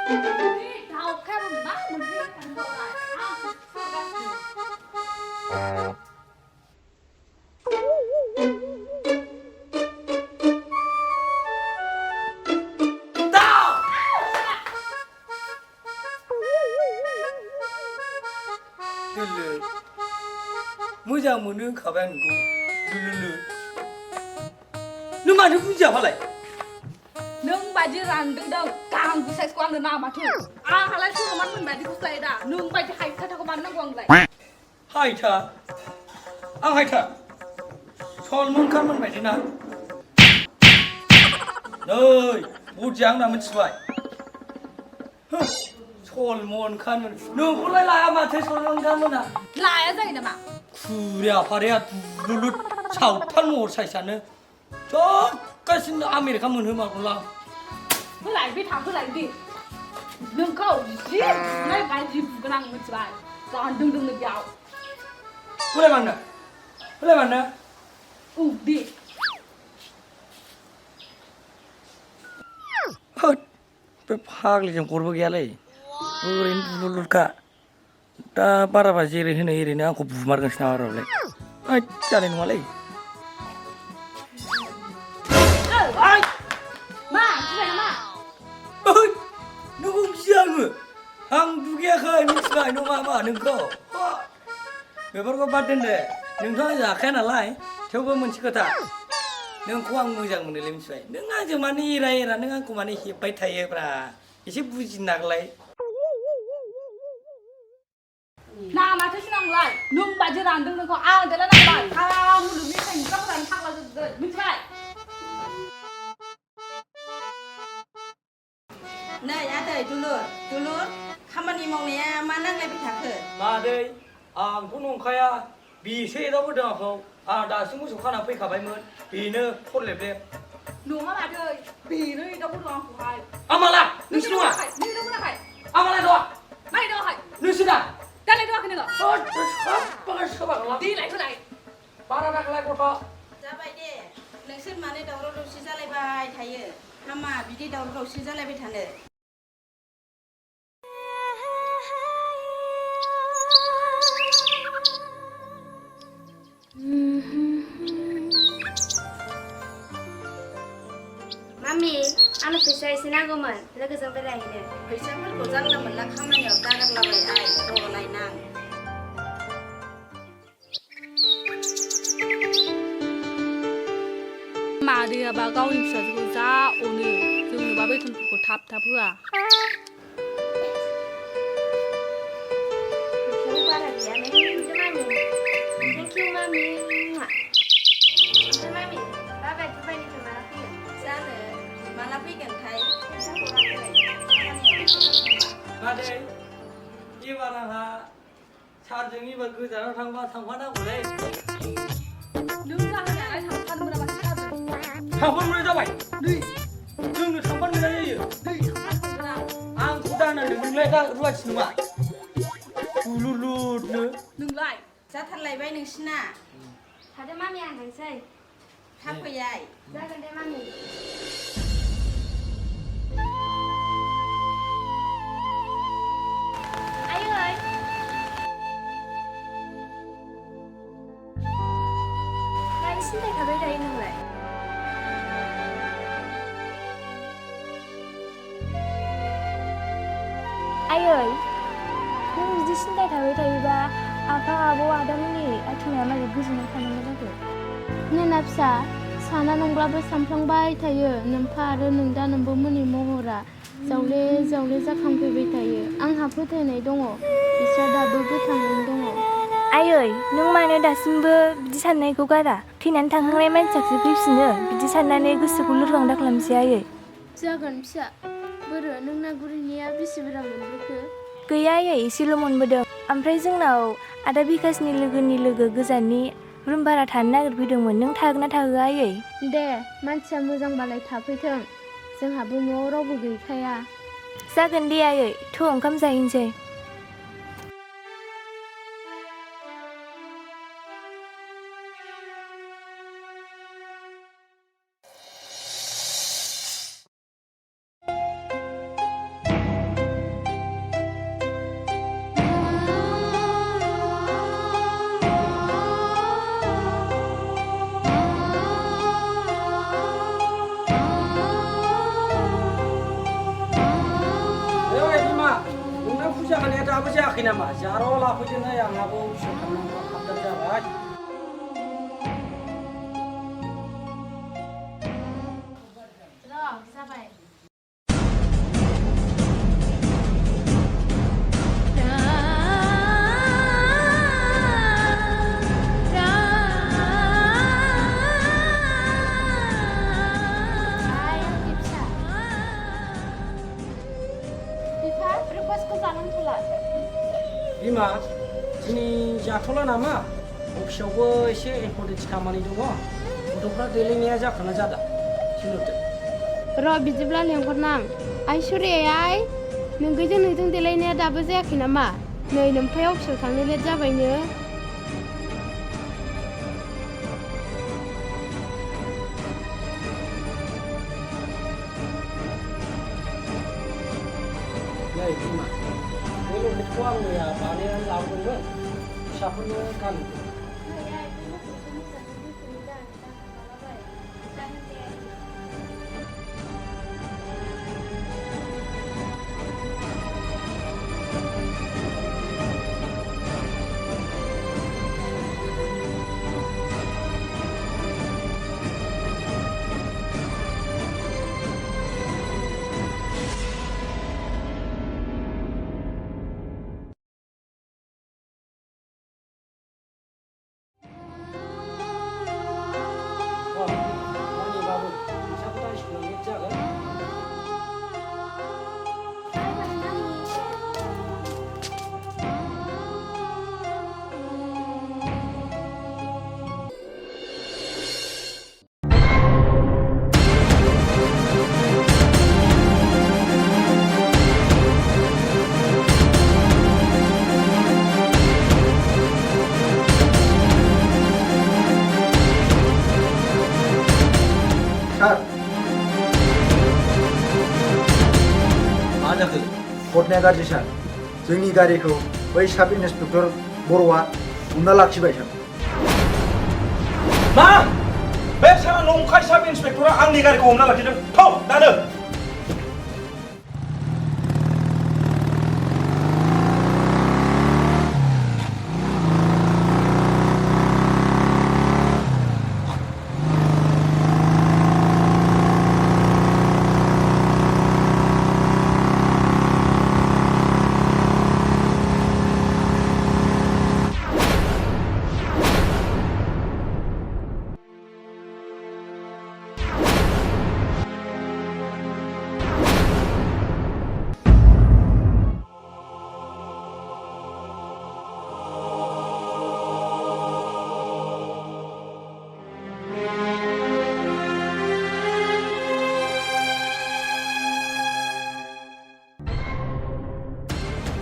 Tao cái mình bắt mình đi ăn đồ lại. Lulu, moja munu kawan ku, lulu. Lu mana puja apa lagi? Nung baju randeng dong, kang bisa sekolah dan nama tuh. Halal sih teman pun baju kusai dah. Nung baju hai kata kau mana gua ngelai. Hai ta, hai ta. Solomon kan mana baju na? Oi, bujang nama cuai. Solomon kan mana? Nung mulai lah mati Solomon kan mana? Lah aja ini mah. Kuria paria lulu sautan mur saya sana. Cok, kasih Amerika mana mak ulang. Lại biết thằng lại đi. Đừng câu giết, ngay cái gì cũng đang một bài. Còn đừng được giàu. Boleh mana? Boleh mana? Đi. Berphak licam korban gialai. Urin dulu kak. Dah para bajir ini aku bumar kan senawar oleh. Ay, cari ngalai. Ay, Ma, cái này mà. ay, nung siang. Ang dugia kau ini sekarang nung apa nung kau. Beberapa kau paten deh. Nung kau ya kan alai. Coba mencikata. Nung kau ang mujang menelim sesuai. Nung aja mana ira nung aku mana hipai thaya pra. Isi puji nak lai. Nào mà thế nào lại, nung baju randeng đừng có ao thế là nào lại. Ao một đứa thành các lần thắc là rồi, mình phải. Này, à đời dulu, kamani mau nih, mana lagi bercakap? Madai, punung kaya bisa dah berdua kau. Dah semua suka nak pergi kabai mun. Bina pun lebih. Nung mà đời, bì nó đi đâu có đồ của ai. Amalah, ni semua. Đi đâu có hay. Amalah doa. Mày đâu hay. Ni sudah. Đây này đâu cái này. Oh, pakai sebab lah. Đi lại thế này. Para nak lagi kau. Jabai deh, nengsin mana daur dosi jalai bay thaya, hama bidi daur dosi jalai bay thane. Mami, anu fisa isi nagoman, lagu sampai lahir. Bisa berkozang lah melak kamani yang dagar lah bay ay, daur lai nang. Mà đi bà câu nhìn sợ rồi ra ổn đi, dừng bà bây thân của tháp vừa. Coba lagi ya, Mami. Thank you, Mami. Thank you, Mami. Bye-bye, coba ini sama aku ya. Sana, malah pikan thai. Madai, ini barang ha. Charging ini bagus, jangan thang nak boleh. Nung ra hay là thằng thân mà bà sao rồi. Thang boleh dah bay. Đi. Dừng được thang boleh dah ye. Đi thằng thân nào. Ang sudah nak dừng lagi ruat semua. Lulu ne. Nung lại. Sa than lai bay nengsina, Ada Mami yang nang say. tháp bay ay. Jangan deh Mami. Ayo, ơi. Này, xin thầy thả đây nung lại. Ayo, ơi. Nung bizi sintai thả đây ba. Apa abo adam ni atuna mali gujunan खालामनो जागो नोंना फिसा साना नंब्लाबो सानफ्लांबाय थायो नोमफा आरो नोंदा नोंबो मोननि महरा जावले जावले जाखांफैबाय थायो आंहा फोथायनाय दङ बिसोर दाबो गोथाङैनो दङ आयै नों मानो दासिमबो बिदि साननायखौ गारा थैनानै थांखांनाय मानसियासो फैफिनो बिदि साननानै गोसोखौ लोरबां दाखालामसै आयै जागोन फिसा बोरो नोंना गुरैनिया बेसे बुरजा मोनबोखो गैया आयै एसेल' मोनबोदों ओमफ्राय जोंनाव आदा बिकासनि लोगोनि लोगो गोजाननि रुम भारा थानो नागिरफैदोंमोन नों थागोन ना थाहोआ आयै दे मानसिया मोजांबालाय थाफैथों जोंहाबो न'आव रावबो गैखाया जागोन दे आयै थ' ओंखाम जाहैनोसै जाखानाया दाबो जायाखै नामा जार' लाफैदोंहाय आंहाबो अफिसाव थांनांगौ हाबदार जाबाय जाबाय बिमा दिनै जाथ'ला नामा अफिसावबो एसे इम्परटेन्ट खामानि दङ गथ'फ्रा देलायनाया जाखाना जादा थिनहरदो र' बिदिब्ला लेंहरनां आइ सुरिया आइ नोंजों देलायनाया दाबो जायाखै नामा नै नोमफाया अफिसाव थांनो लेट जाबायनो नै बिमा बे लकेटखौ आं मैया बानायनानै लाबोदोंमोन फिसाफोरनो गानहोदों हरनाया गाज्रि सार जोंनि गारिखौ बै साब इन्सपेक्टर बर'आ हमना लाखिबाय सार मा बे सारा नंखाय साब इन्सपेक्टरा आंनि गारिखौ हमना लाखिदों थौ दानो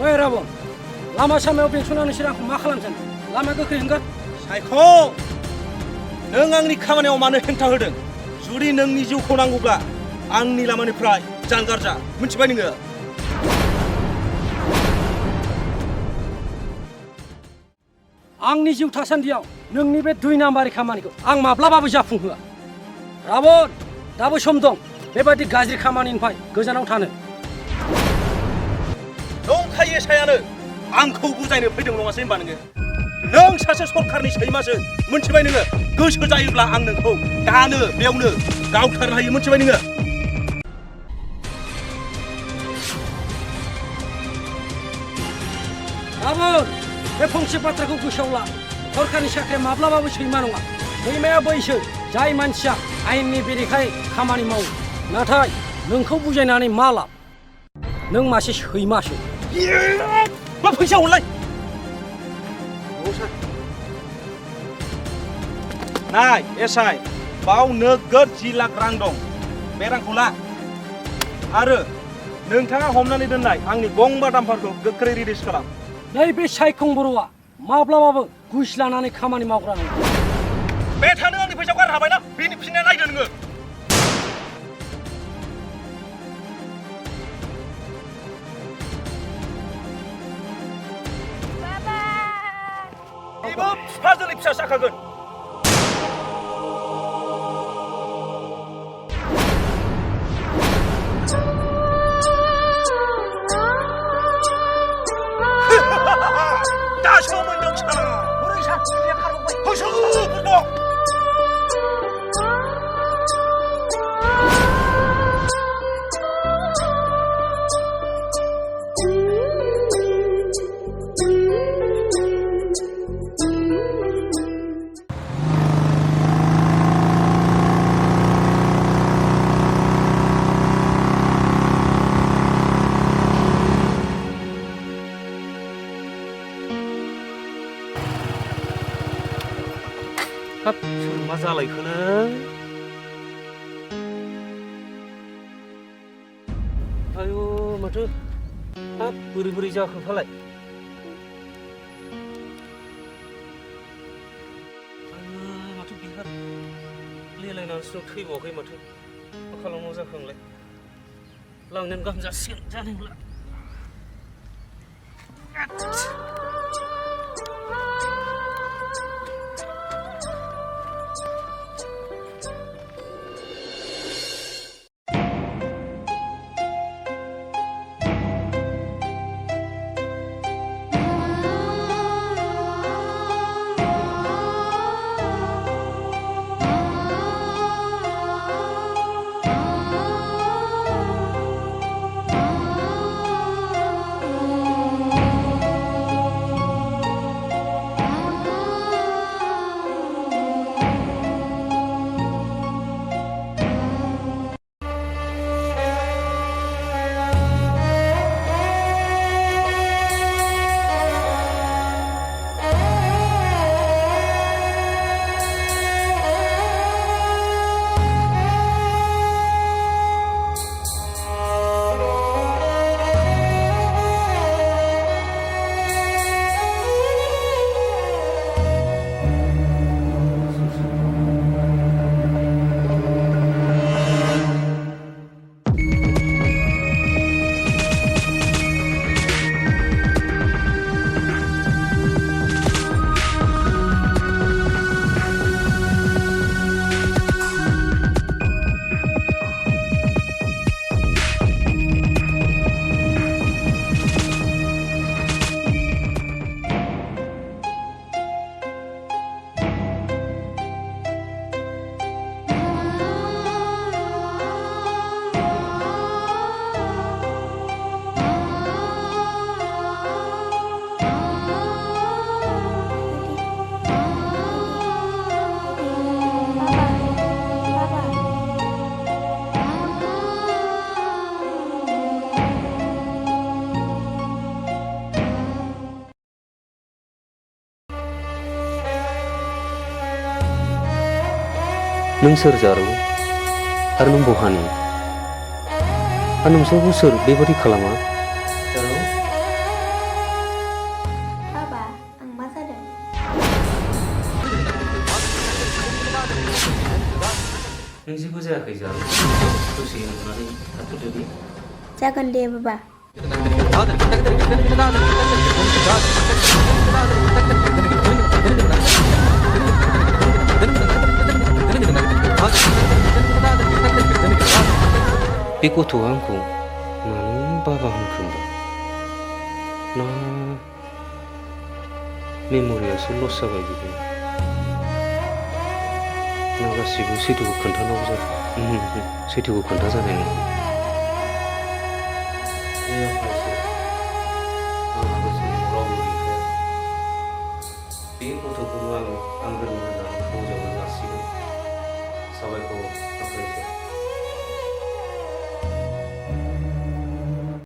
ओइ राबन लामा सामायाव बेंसना नोंसोर आंखौ मा खालामदों लामा गोख्रै हेंगार सायख' नों आंनि खामानियाव मानो हेंथा होदों जुदि नोंनि जिउखौ नांगौब्ला आंनि लामानिफ्राय जानगार जा मिथिबाय नोङो आंनि जिउ थासान्दियाव नोंनि बे 2 नाम्बारनि खामानिखौ आं माब्लाबाबो जाफुंहोआ राबन दाबो सम दं बेबादि गाज्रि खामानिनिफ्राय गोजानाव थानो नंखाय एसायानो आंखौ बुजायनो फैदों नङासै होनबा नोङो नों सासे सरखारनि सैमासो मिथिबाय नोङो गोसो जायोब्ला आं नोंखौ दानो बेयावनो गावथारनो हायो मिथिबाय नोङो राबन बे फंसे बाथ्राखौ गोसोआव ला सरखारनि साख्रिया माब्लाबाबो सैमा नङा सैमाया बैसो जाय मानसिया आयेननि बेरेखायै खामानि मावो नाथाय नोंखौ बुजायनानै मा लाब नों मासे सैमासो मा फैसा हरलाय नाय एसाय बाव नोगोद 10 लाख रां दं बे रांखौ ला आरो नोंथाङा हमनानै दोननाय आंनि गंबा दामफारखौ गोख्रै रिलिज खालाम नैबे सायखं बर'आ माब्लाबाबो घुस लानानै खामानि मावग्रा नङा बे थानो आंनि फैसाखौ गारनो हाबायना बेनि फिननाया नायदो नोङो बेबो बिफा जोलै फिसा जाखागोन दासो मोनदों साला बोरै सान बिलाया खारबाय होसो बुरबक हाब सोर मा जालायखोनो आयु माथो हाब बोरै बोरै जाखो फालाय आयु माथो बिहार लेलायनानैसो दं थैबावाखै माथो मा खालामनांगौ जाखो आंलाय लांनायानो गाहाम जासिगोन जानायब्ला नों सोर जारौ आरो नों बहानि आरो नोंसोरबो सोर बेबादि खालामा जारौ बाबा आं मा जादों नों जेबो जायाखै जारौ दसे उन्दुनानै थाथ'दो दे जागोन दे बाबा बे गथ'आ आंखौ मानो बाबा होनखोबा ना मेम'रियासो लस जाबाय बेबो ना गासिबो सैथोखौ खोन्थानांगौ जाबाय सैथोखौ खोन्था जानाय नङा बे गथ'खौ आं गोरों होननानै बजावनो लासिगोन साबायखर आफायसो